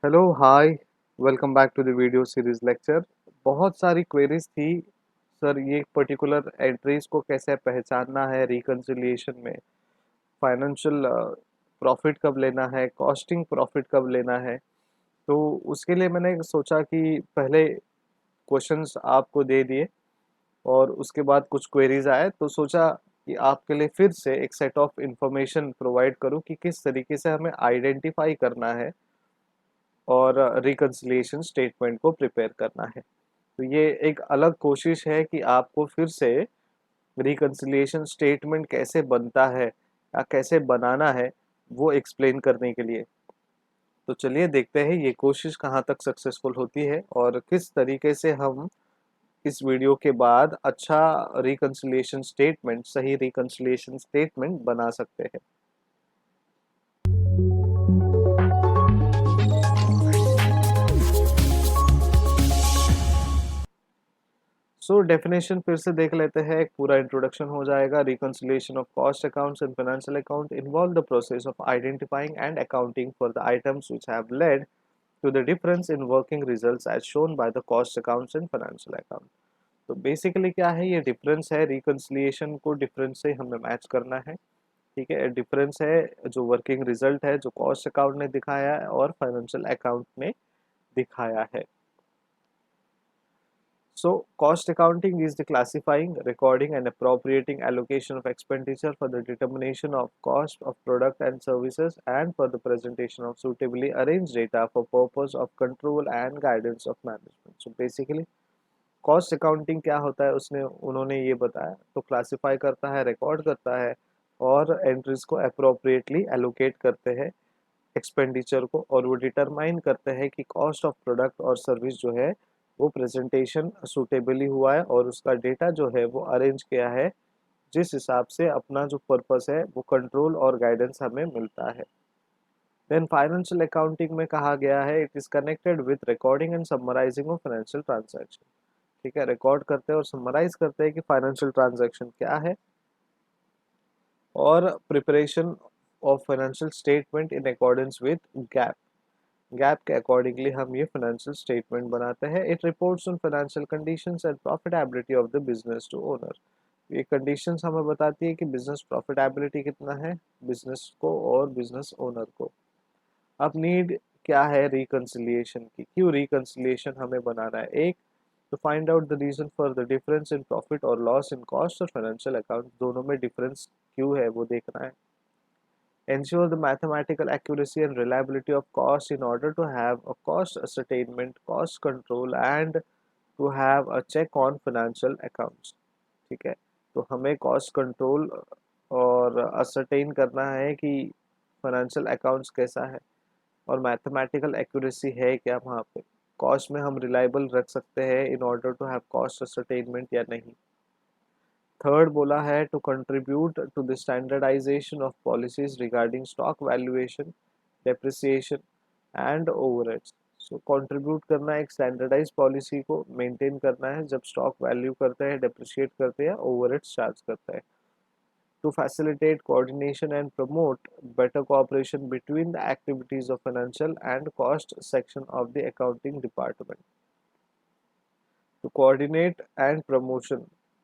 Hello hi. Welcome back to the video series lecture. बहुत सारी queries थी sir, ये पर्टिकुलर एंट्रीज को कैसे पहचानना है रिकंसिलिएशन में, फाइनेंशियल प्रॉफिट कब लेना है, कॉस्टिंग प्रॉफिट कब लेना है। तो उसके लिए मैंने सोचा कि पहले क्वेश्चंस आपको दे दिए और उसके बाद कुछ क्वेरीज आए, तो सोचा कि आपके लिए फिर से एक सेट ऑफ इंफॉर्मेशन प्रोवाइड करूं कि किस तरीके से हमें आइडेंटिफाई करना है और रिकंसिलिएशन स्टेटमेंट को प्रिपेयर करना है। तो ये एक अलग कोशिश है कि आपको फिर से रिकंसिलिएशन स्टेटमेंट कैसे बनता है या कैसे बनाना है वो एक्सप्लेन करने के लिए। तो चलिए देखते हैं ये कोशिश कहाँ तक सक्सेसफुल होती है और किस तरीके से हम इस वीडियो के बाद अच्छा रिकंसिलिएशन स्टेटमेंट, सही रिकंसिलिएशन स्टेटमेंट बना सकते हैं। सो डेफिनेशन फिर से देख लेते हैं, एक पूरा इंट्रोडक्शन हो जाएगा। Reconciliation of cost accounts and financial account involve the process of identifying and accounting for the items which have led to the difference in working results as shown by the cost accounts and financial account. तो basically क्या है, ये difference है। Reconciliation को difference से हमें match करना है। ठीक है, डिफरेंस है जो वर्किंग रिजल्ट है जो कॉस्ट अकाउंट ने दिखाया है और फाइनेंशियल अकाउंट ने दिखाया है। So, cost accounting is the classifying, recording, and appropriating allocation of expenditure for the determination of cost of product and services and for the presentation of suitably arranged data for purpose of control and guidance of management. So, basically, cost accounting क्या होता है उसने उन्होंने ये बताया। तो classify करता है, रिकॉर्ड करता है और एंट्रीज को अप्रोप्रिएटली एलोकेट करते हैं एक्सपेंडिचर को, और वो डिटरमाइन करते हैं कि कॉस्ट ऑफ प्रोडक्ट और सर्विस जो है वो प्रेजेंटेशन सुटेबली हुआ है और उसका डेटा जो है वो अरेंज किया है जिस हिसाब से अपना जो पर्पस है वो कंट्रोल और गाइडेंस हमें मिलता है। देन फाइनेंशियल अकाउंटिंग में कहा गया है it is connected with recording and summarising of financial transaction. ठीक है, रिकॉर्ड करते हैं और समराइज करते हैं कि फाइनेंशियल ट्रांजैक्शन क्या है और preparation of financial statement in accordance with GAAP. GAAP के अकॉर्डिंगली हम ये फाइनेंशियल स्टेटमेंट बनाते हैं। It reports on financial conditions and profitability of the business to owner. ये कंडीशंस हमें बताती है कि बिजनेस प्रॉफिटेबिलिटी कितना है बिजनेस को और बिजनेस ओनर को। अब नीड क्या है रिकंसिलिएशन की, क्यों रिकंसिलिएशन हमें बनाना है। एक, to find out the reason for the difference in profit or loss in cost और financial account दोनों में difference क्यों है वो देखना है। Ensure the mathematical accuracy and reliability of cost in order to have a cost ascertainment, cost control and to have a check on financial accounts। ठीक है, तो हमें cost control और ascertain करना है कि financial accounts कैसा है और मैथमेटिकल एक्यूरेसी है क्या वहाँ पे, कॉस्ट में हम रिलायबल रख सकते हैं in order to have cost ascertainment या नहीं। थर्ड बोला है to contribute to the standardisation of policies regarding stock valuation, depreciation and overheads. So contribute करना है एक स्टैंडर्डाइज पॉलिसी को मेंटेन करना है जब स्टॉक वैल्यू करते हैं, डेप्रिशिएट करते हैं, ओवरहेड्स चार्ज करते हैं। To facilitate coordination and promote better cooperation between the activities of financial and cost section of the accounting department. To coordinate and promotion,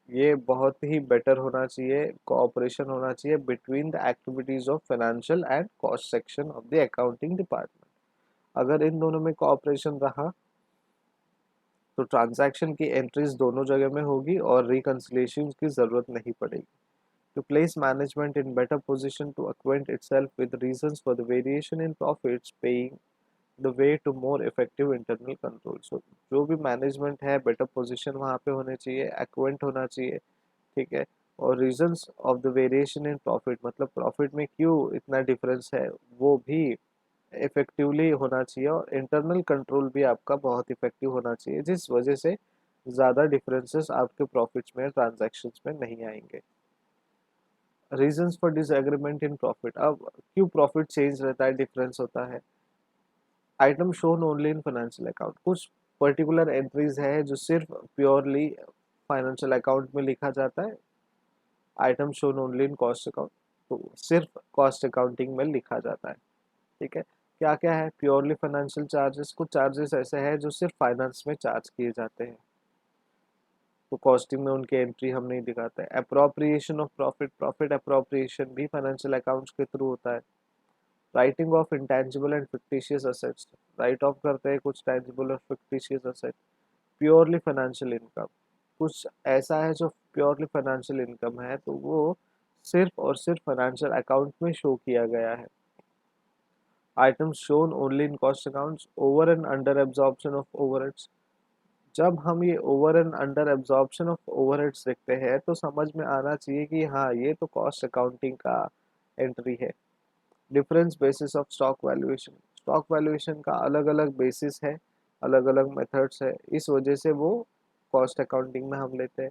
ये बहुत ही बेटर होना चाहिए, कोऑपरेशन होना चाहिए between the activities of financial and cost section of the accounting department. अगर इन दोनों में cooperation रहा तो ट्रांजैक्शन की एंट्रीज दोनों जगह में होगी और रिकंसिलिएशन की जरूरत नहीं पड़ेगी। To place management in better position to acquaint itself with reasons for the variation in profits, paying the way to more effective internal control। So जो भी मैनेजमेंट है बेटर पोजीशन वहाँ पे होने चाहिए, एक्वेंट होना चाहिए। ठीक है, और reasons of the variation in profit मतलब प्रॉफिट में क्यों इतना डिफरेंस है वो भी इफेक्टिवली होना चाहिए और इंटरनल कंट्रोल भी आपका बहुत इफेक्टिव होना चाहिए जिस वजह से ज़्यादा डिफरेंसेस आपके प्रॉफिट्स में, ट्रांजैक्शंस में नहीं आएंगे। Reasons for disagreement in profit, अब क्यों प्रॉफिट चेंज रहता है, डिफरेंस होता है। Item shown only in financial account, कुछ पर्टिकुलर एंट्रीज है जो सिर्फ प्योरली फाइनेंशियल अकाउंट में लिखा जाता है। Item shown only in cost account तो सिर्फ कॉस्ट अकाउंटिंग में लिखा जाता है। ठीक है, क्या क्या है? प्योरली फाइनेंशियल चार्जेस, कुछ चार्जेस ऐसे हैं जो सिर्फ फाइनेंस में चार्ज किए जाते हैं, तो कॉस्टिंग में उनकी एंट्री हम नहीं दिखाते। Appropriation of profit, profit appropriation भी फाइनेंशियल अकाउंट्स के थ्रू होता है। Writing of intangible and fictitious assets, right of करते हैं कुछ टेंजिबल और fictitious asset. Purely financial income, कुछ ऐसा है जो प्योरली फाइनेंशियल इनकम है, तो वो सिर्फ और सिर्फ फाइनेंशियल अकाउंट में शो किया गया है। Items shown only in cost accounts, over and under absorption of overheads. जब हम ये over and under absorption of overheads देखते हैं तो समझ में आना चाहिए कि हाँ, ये तो कॉस्ट अकाउंटिंग का एंट्री है। Difference basis of stock valuation, stock valuation का अलग अलग बेसिस है, अलग अलग मेथड्स है, इस वजह से वो कॉस्ट अकाउंटिंग में हम लेते हैं।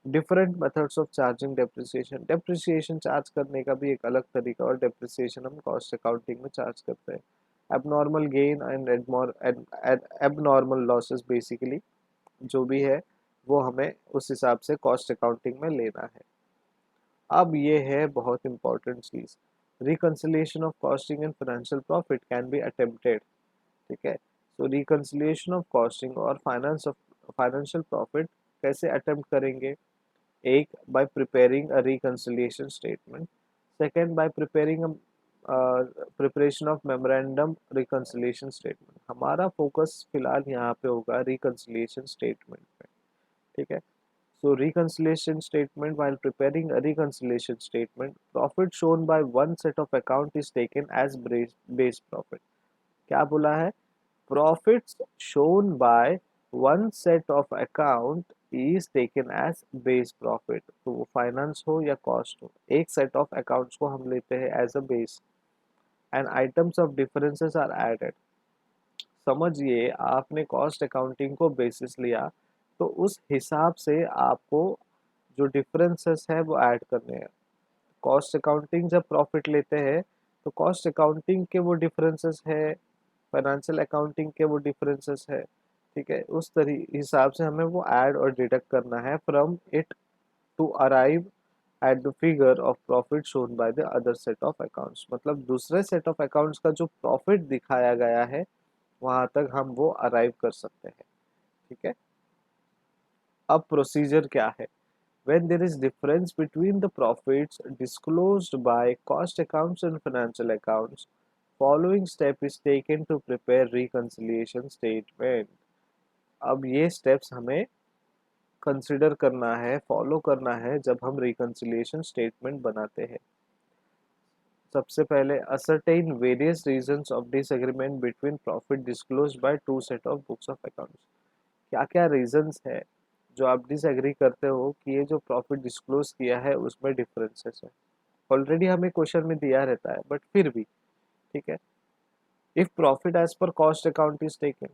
Different methods of charging depreciation, depreciation charge करने का भी एक अलग तरीका, और डेप्रिसिएशन हम कॉस्ट अकाउंटिंग में चार्ज करते हैं। Abnormal gain and abnormal losses, basically जो भी है वो हमें उस हिसाब से कॉस्ट अकाउंटिंग में लेना है। अब ये है बहुत इंपॉर्टेंट चीज, reconciliation of costing and financial profit can be attempted. ठीक है, सो रिकंसिलिएशन ऑफ कॉस्टिंग और फाइनेंशियल प्रॉफिट कैसे अटेम्प्ट करेंगे? एक, by preparing a reconciliation statement. Second, by preparation of memorandum reconciliation statement. हमारा फोकस फिलहाल यहाँ पे होगा रिकंसिलिएशन स्टेटमेंट पे। ठीक है, so reconciliation statement, while preparing a reconciliation statement, profit shown by one set of account is taken as base profit। क्या बोला है? Profits shown by one set of account is taken as base profit। तो वो finance हो या cost हो, एक set of accounts को हम लेते हैं as a base, and items of differences are added. समझिए, आपने कॉस्ट अकाउंटिंग को बेसिस लिया, तो उस हिसाब से आपको जो डिफरेंसेस है वो ऐड करने हैं। कॉस्ट अकाउंटिंग जब प्रॉफिट लेते हैं तो कॉस्ट अकाउंटिंग के वो डिफरेंसेस है, फाइनेंशियल अकाउंटिंग के वो डिफरेंसेस है। ठीक है, उस तरी हिसाब से हमें वो ऐड और डिडक्ट करना है from it to arrive at the figure of profit shown by the other set of accounts. मतलब दूसरे सेट ऑफ अकाउंट्स का जो प्रॉफिट दिखाया गया है वहां तक हम वो अराइव कर सकते हैं। ठीक है, अब प्रोसीजर क्या है? When there is difference between the profits disclosed by cost accounts and financial accounts, following step is taken to prepare reconciliation statement। अब ये steps हमें कंसिडर करना है, फॉलो करना है जब हम रिकंसिलिएशन स्टेटमेंट बनाते हैं। सबसे पहले, ascertain various reasons of disagreement between profit disclosed by two set of books of accounts। क्या क्या रीजंस है जो आप डिसएग्री करते हो कि ये जो प्रॉफिट डिस्क्लोज किया है उसमें डिफरेंसेस है? ऑलरेडी हमें क्वेश्चन में दिया रहता है, बट फिर भी ठीक है। If profit as per cost account is taken,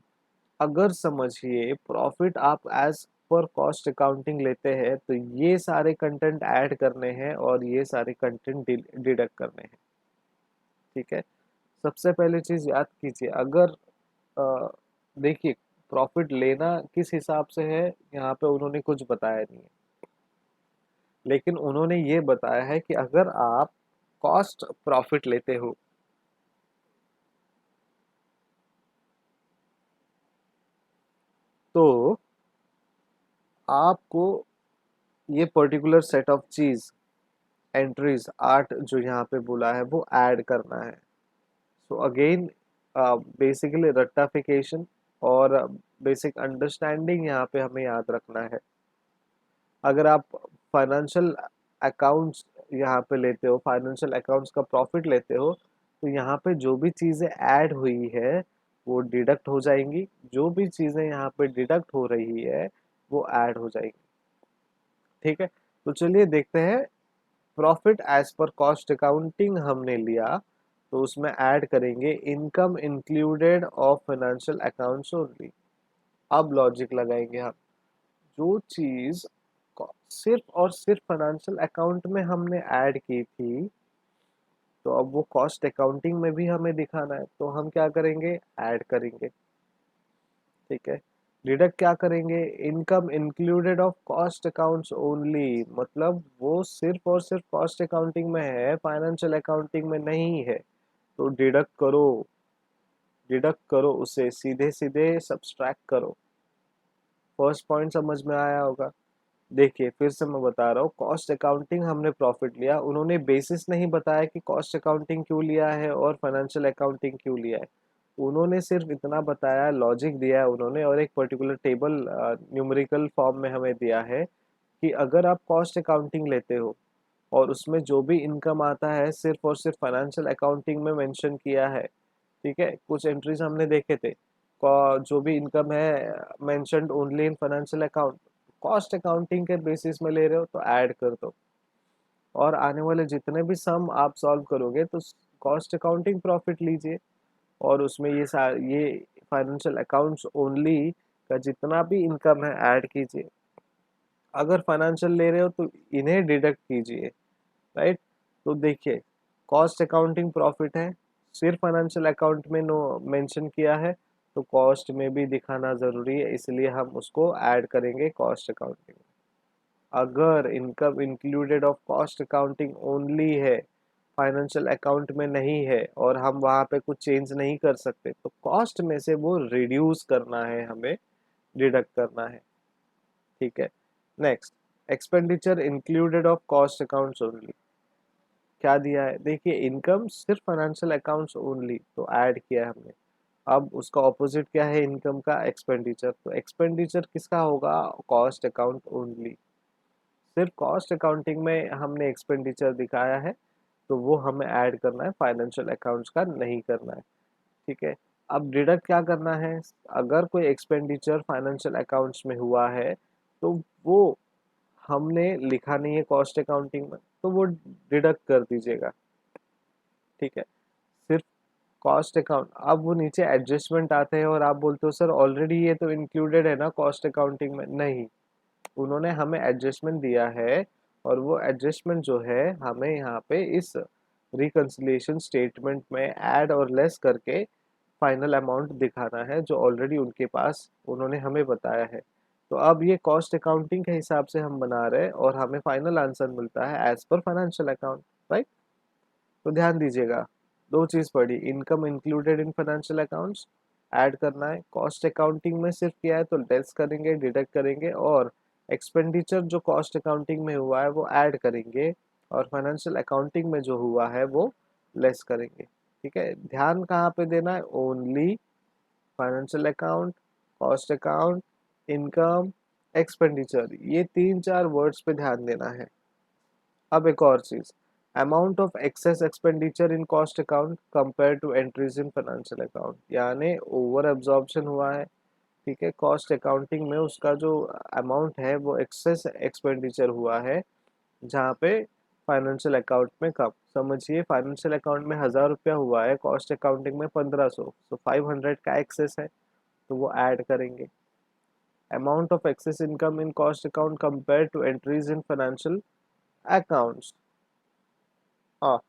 अगर समझिए प्रॉफिट आप एज पर कॉस्ट अकाउंटिंग लेते हैं तो ये सारे कंटेंट ऐड करने हैं और ये सारे कंटेंट डिडक्ट करने हैं। ठीक है, सबसे पहले चीज याद कीजिए, अगर देखिए प्रॉफिट लेना किस हिसाब से है यहाँ पे उन्होंने कुछ बताया नहीं है, लेकिन उन्होंने ये बताया है कि अगर आप कॉस्ट प्रॉफिट लेते हो तो आपको ये पर्टिकुलर सेट ऑफ चीज एंट्रीज 8 जो यहाँ पे बोला है वो ऐड करना है। सो अगेन बेसिकली रट्टाफिकेशन और बेसिक अंडरस्टैंडिंग यहाँ पे हमें याद रखना है। अगर आप फाइनेंशियल अकाउंट्स यहाँ पे लेते हो, फाइनेंशियल अकाउंट्स का प्रॉफिट लेते हो, तो यहाँ पे जो भी चीज़ें ऐड हुई है वो डिडक्ट हो जाएंगी, जो भी चीज़ें यहाँ पे डिडक्ट हो रही है वो ऐड हो जाएंगी। ठीक है, तो चलिए देखते हैं। Profit as per cost accounting हमने लिया, तो उसमें ऐड करेंगे income included of financial accounts only. अब लॉजिक लगाएंगे हम, जो चीज सिर्फ और सिर्फ फाइनेंशियल अकाउंट में हमने ऐड की थी, तो अब वो कॉस्ट अकाउंटिंग में भी हमें दिखाना है, तो हम क्या करेंगे? ऐड करेंगे। ठीक है, डिडक्ट क्या करेंगे? Income included of cost accounts only, मतलब वो सिर्फ और सिर्फ कॉस्ट अकाउंटिंग में है, फाइनेंशियल अकाउंटिंग में नहीं है, तो डिडक्ट करो। डिडक्ट करो, उसे सीधे सीधे सब्सट्रैक्ट करो। फर्स्ट पॉइंट समझ में आया होगा। देखिए फिर से मैं बता रहा हूँ, कॉस्ट अकाउंटिंग हमने प्रॉफिट लिया, उन्होंने बेसिस नहीं बताया कि कॉस्ट अकाउंटिंग क्यों लिया है और फाइनेंशियल अकाउंटिंग क्यों लिया है। उन्होंने सिर्फ इतना बताया, लॉजिक दिया है उन्होंने, और एक पर्टिकुलर टेबल न्यूमेरिकल फॉर्म में हमें दिया है कि अगर आप कॉस्ट अकाउंटिंग लेते हो और उसमें जो भी इनकम आता है सिर्फ और सिर्फ फाइनेंशियल अकाउंटिंग में मेंशन किया है। ठीक है, कुछ एंट्रीज हमने देखे थे, जो भी इनकम है mentioned only in financial account, cost accounting के बेसिस में ले रहे हो तो ऐड कर दो, और आने वाले जितने भी सम आप सॉल्व करोगे तो कॉस्ट अकाउंटिंग प्रॉफिट लीजिए, और उसमें ये फाइनेंशियल अकाउंट्स ओनली का जितना भी इनकम है ऐड कीजिए। अगर फाइनेंशियल ले रहे हो तो इन्हें डिडक्ट कीजिए, राइट। तो देखिए, कॉस्ट अकाउंटिंग प्रॉफिट है, सिर्फ फाइनेंशियल अकाउंट में नो मेंशन किया है, तो कॉस्ट में भी दिखाना ज़रूरी है, इसलिए हम उसको ऐड करेंगे कॉस्ट अकाउंटिंग। अगर income included of cost accounting only है, फाइनेंशियल अकाउंट में नहीं है और हम वहाँ पे कुछ चेंज नहीं कर सकते, तो कॉस्ट में से वो रिड्यूस करना है, हमें डिडक्ट करना है। ठीक है। Next, expenditure included of cost accounts only. क्या दिया है, देखिए इनकम सिर्फ फाइनेंशियल अकाउंट्स ओनली, तो ऐड किया है हमने। अब उसका ऑपोजिट क्या है इनकम का, एक्सपेंडिचर, तो एक्सपेंडिचर किसका होगा, कॉस्ट अकाउंट ओनली। सिर्फ कॉस्ट अकाउंटिंग में हमने एक्सपेंडिचर दिखाया है, तो वो हमें ऐड करना है, फाइनेंशियल अकाउंट्स का नहीं करना है। ठीक है। अब डिडक्ट क्या करना है, अगर कोई एक्सपेंडिचर फाइनेंशियल अकाउंट्स में हुआ है तो वो हमने लिखा नहीं है कॉस्ट अकाउंटिंग में, तो वो डिडक्ट कर दीजिएगा। ठीक है। सिर्फ कॉस्ट अकाउंट, अब वो नीचे एडजस्टमेंट आते हैं और आप बोलते हो सर ऑलरेडी ये तो इंक्लूडेड है ना कॉस्ट अकाउंटिंग में, नहीं, उन्होंने हमें एडजस्टमेंट दिया है, और वो एडजस्टमेंट जो है हमें यहाँ पे इस रिकंसिलिएशन स्टेटमेंट में ऐड और लेस करके फाइनल अमाउंट दिखाना है, जो ऑलरेडी उनके पास उन्होंने हमें बताया है। तो अब ये कॉस्ट अकाउंटिंग के हिसाब से हम बना रहे हैं और हमें फाइनल आंसर मिलता है as per financial account, right. तो ध्यान दीजिएगा, दो चीज पढ़ी, income included in financial accounts add करना है, कॉस्ट अकाउंटिंग में सिर्फ किया है तो लेस करेंगे, डिडक्ट करेंगे, और एक्सपेंडिचर जो कॉस्ट अकाउंटिंग में हुआ है वो ऐड करेंगे, और फाइनेंशियल अकाउंटिंग में जो हुआ है वो लेस करेंगे। ठीक है, ध्यान कहाँ पे देना है, only financial account, cost account, income, expenditure, ये तीन चार वर्ड्स पे ध्यान देना है। अब एक और चीज, amount of excess expenditure in cost account compare to entries in financial account, यानी ओवर एब्जॉर्प्शन हुआ है। ठीक है, कॉस्ट अकाउंटिंग में उसका जो अमाउंट है वो एक्सेस एक्सपेंडिचर हुआ है, जहाँ पे फाइनेंशियल अकाउंट में कम। समझिए फाइनेंशियल अकाउंट में 1000 रुपया हुआ है, कॉस्ट अकाउंटिंग में 1500, तो 500 का एक्सेस है, तो वो ऐड करेंगे। Amount of excess income in cost account compare to entries in financial accounts. हाँ,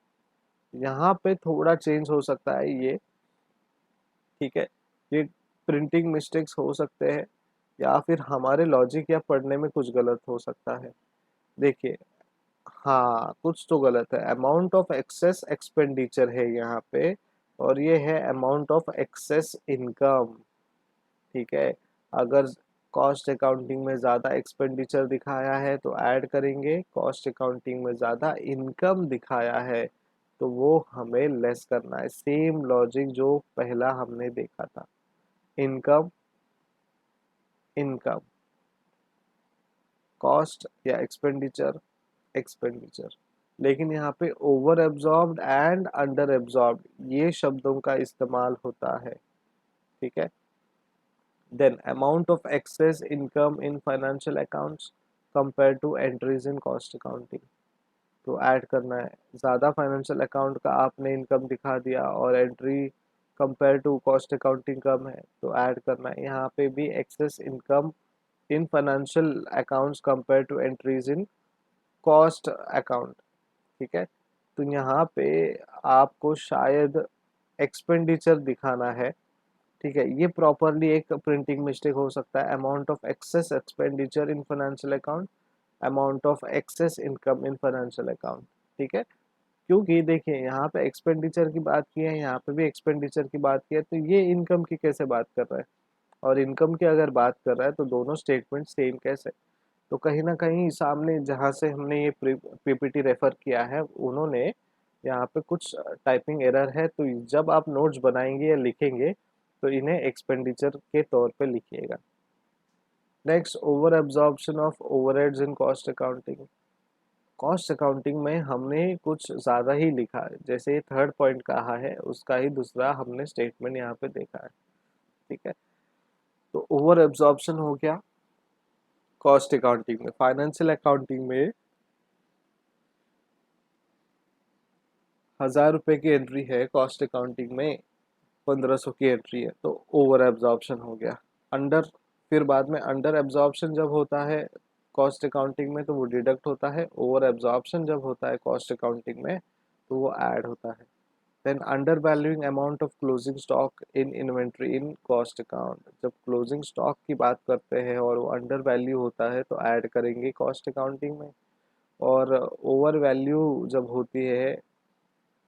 यहाँ पे थोड़ा चेंज हो सकता है ये। ठीक है, ये प्रिंटिंग मिस्टेक्स हो सकते हैं, या फिर हमारे लॉजिक या पढ़ने में कुछ गलत हो सकता है। देखिए, हाँ कुछ तो गलत है, अमाउंट ऑफ एक्सेस एक्सपेंडिचर है यहाँ पे, और ये है अमाउंट ऑफ एक्सेस इनकम। ठीक है, अगर कॉस्ट अकाउंटिंग में ज़्यादा एक्सपेंडिचर दिखाया है तो ऐड करेंगे, कॉस्ट अकाउंटिंग में ज़्यादा इनकम दिखाया है तो वो हमें लेस करना है, सेम लॉजिक जो पहला हमने देखा था, इनकम, इनकम, कॉस्ट या एक्सपेंडिचर, एक्सपेंडिचर। लेकिन यहाँ पे over absorbed and under absorbed ये शब्दों का इस्तेमाल होता है। ठीक है। Then amount of excess income in financial accounts compare to entries in cost accounting, तो ऐड करना है, ज़्यादा फाइनेंशियल अकाउंट का आपने इनकम दिखा दिया और entry compare to cost accounting कम है, तो ऐड करना है। यहाँ पे भी excess income in financial accounts compare to entries in cost account. ठीक है, तो यहाँ पे आपको शायद एक्सपेंडिचर दिखाना है। ठीक है, ये प्रॉपरली एक प्रिंटिंग मिस्टेक हो सकता है, amount of excess expenditure in financial account, amount of excess income in financial account. ठीक है, क्योंकि देखिए यहाँ पे एक्सपेंडिचर की बात की है, यहाँ पे भी एक्सपेंडिचर की बात की है, तो ये इनकम की कैसे बात कर रहा है, और इनकम की अगर बात कर रहा है तो दोनों स्टेटमेंट सेम कैसे। तो कहीं ना कहीं सामने जहाँ से हमने ये पीपीटी रेफर किया है उन्होंने यहाँ पे कुछ टाइपिंग एरर है, तो जब आप नोट्स बनाएंगे या लिखेंगे तो इन्हें एक्सपेंडिचर के तौर पे लिखिएगा। Next, over absorption of overheads in cost accounting. Cost accounting में हमने कुछ ज़्यादा ही लिखा है, जैसे थर्ड पॉइंट कहा है उसका ही दूसरा हमने स्टेटमेंट यहाँ पे देखा है। ठीक है, तो ओवर एब्जॉर्प्शन हो गया कॉस्ट अकाउंटिंग में। फाइनेंशियल अकाउंटिंग में 1000 रुपए की एंट्री है, कॉस्ट अकाउंटिंग में 1500 की एंट्री है, तो ओवर एब्जॉर्प्शन हो गया। अंडर, फिर बाद में अंडर एब्जॉर्प्शन जब होता है कॉस्ट अकाउंटिंग में तो वो डिडक्ट होता है, ओवर एब्जॉर्प्शन जब होता है कॉस्ट अकाउंटिंग में तो वो ऐड होता है। Then under valuing amount of closing stock in inventory in cost account, जब क्लोजिंग स्टॉक की बात करते हैं और वो अंडर वैल्यू होता है तो ऐड करेंगे कॉस्ट अकाउंटिंग में। और ओवर वैल्यू जब होती है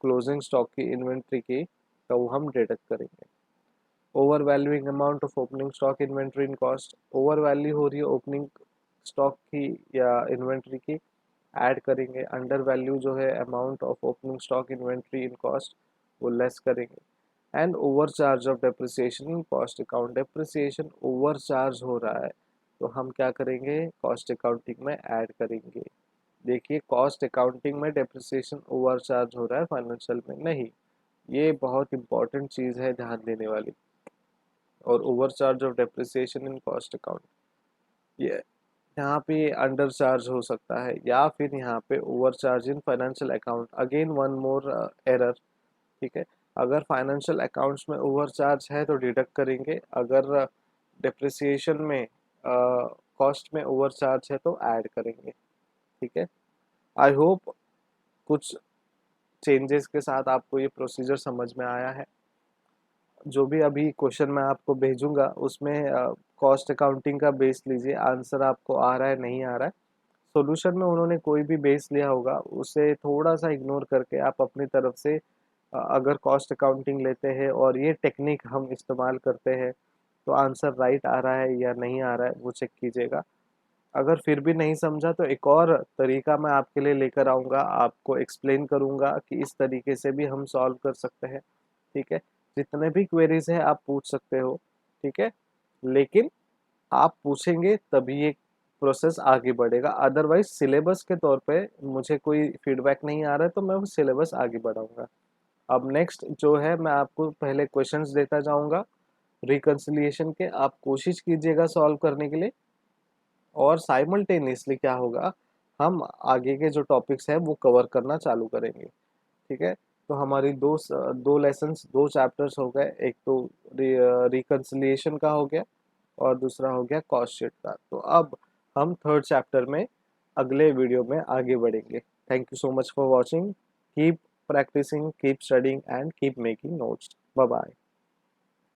क्लोजिंग स्टॉक की इन्वेंट्री की तो वो हम डिडक्ट करेंगे। Over valuing amount of opening stock inventory in cost, over value हो रही है ओपनिंग स्टॉक की या इन्वेंट्री की, ऐड करेंगे। अंडर वैल्यू जो है amount of opening stock inventory in cost वो लेस करेंगे। And over charge of depreciation in cost account, depreciation over charge हो रहा है तो हम क्या करेंगे कॉस्ट अकाउंटिंग में ऐड करेंगे। देखिए कॉस्ट अकाउंटिंग में डेप्रिसिएशन ओवर चार्ज हो रहा है, फाइनेंशियल में नहीं। ये बहुत इंपॉर्टेंट चीज़ है ध्यान देने वाली। और over charge of depreciation in cost account, ये यहाँ पे अंडर चार्ज हो सकता है या फिर यहाँ पे over charge in financial account. Again one more error. ठीक है, अगर फाइनेंशियल अकाउंट्स में ओवर चार्ज है तो डिडक्ट करेंगे, अगर डिप्रिसिएशन में कॉस्ट में ओवर चार्ज है तो ऐड करेंगे। ठीक है, आई होप कुछ चेंजेस के साथ आपको ये प्रोसीजर समझ में आया है। जो भी अभी क्वेश्चन मैं आपको भेजूंगा उसमें कॉस्ट अकाउंटिंग का बेस लीजिए, आंसर आपको आ रहा है नहीं आ रहा है। सॉल्यूशन में उन्होंने कोई भी बेस लिया होगा उसे थोड़ा सा इग्नोर करके आप अपनी तरफ से अगर कॉस्ट अकाउंटिंग लेते हैं और ये टेक्निक हम इस्तेमाल करते हैं तो आंसर राइट आ रहा है या नहीं आ रहा है वो चेक कीजिएगा। अगर फिर भी नहीं समझा तो एक और तरीका मैं आपके लिए लेकर आऊँगा, आपको एक्सप्लेन करूँगा कि इस तरीके से भी हम सॉल्व कर सकते हैं। ठीक है, जितने भी क्वेरीज है आप पूछ सकते हो। ठीक है, लेकिन आप पूछेंगे तभी ये प्रोसेस आगे बढ़ेगा, अदरवाइज सिलेबस के तौर पे मुझे कोई फीडबैक नहीं आ रहा है तो मैं वो सिलेबस आगे बढ़ाऊंगा। अब नेक्स्ट जो है मैं आपको पहले क्वेश्चंस देता जाऊंगा रिकंसिलिएशन के, आप कोशिश कीजिएगा सॉल्व करने के लिए। और साइमल्टेनियसली क्या होगा, हम आगे के जो टॉपिक्स हैं वो कवर करना चालू करेंगे। ठीक है, तो हमारी दो लेसन्स, दो चैप्टर्स हो गए, एक तो रिकंसिलिएशन का हो गया और दूसरा हो गया कॉस्ट शीट का। तो अब हम थर्ड चैप्टर में अगले वीडियो में आगे बढ़ेंगे। Thank you so much for watching. Keep practising, keep studying and keep making notes. Bye bye.